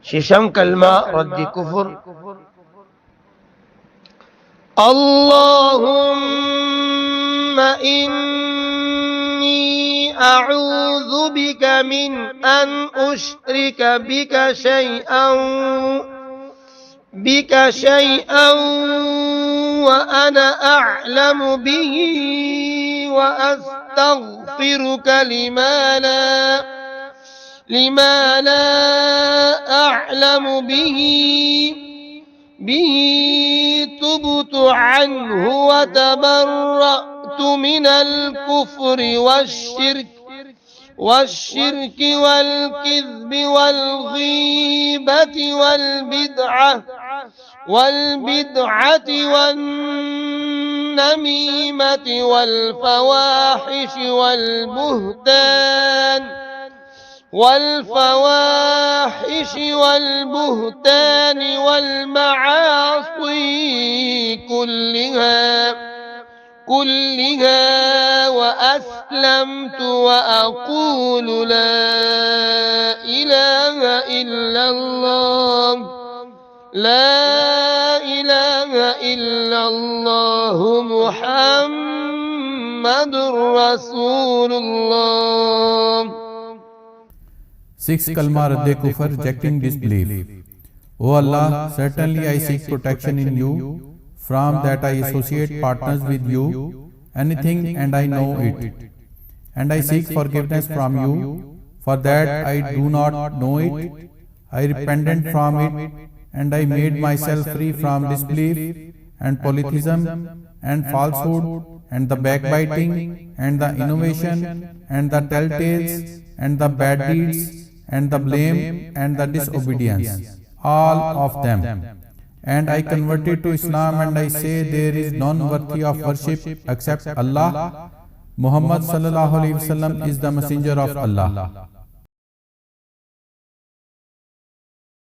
ششم کلمہ رد کفر. اللهم إني أعوذ بك من أن أشرك بك شيئا وأنا أعلم به وأستغفرك لما لا أعلم به تبت عنه وتبرأت من الكفر والشرك والكذب والغيبة والبدعة والنميمة والفواحش والبهتان والمعاصي كلها وأسلمت وأقول لا إله إلا الله محمد رسول الله. 6. Kalma Radde Kufr, rejecting disbelief. O Allah, certainly I seek protection in you from that I associate partners with you, anything and I know it. And I seek forgiveness from you, for that I do not know it. I repented from it, and I made myself free from disbelief and polytheism and falsehood and the backbiting and the innovation and the telltales and the bad deeds and the blame and the disobedience, all of them. And I converted to Islam, and I say there is none worthy of worship except Allah. Muhammad sallallahu alaihi wasallam is the messenger of Allah.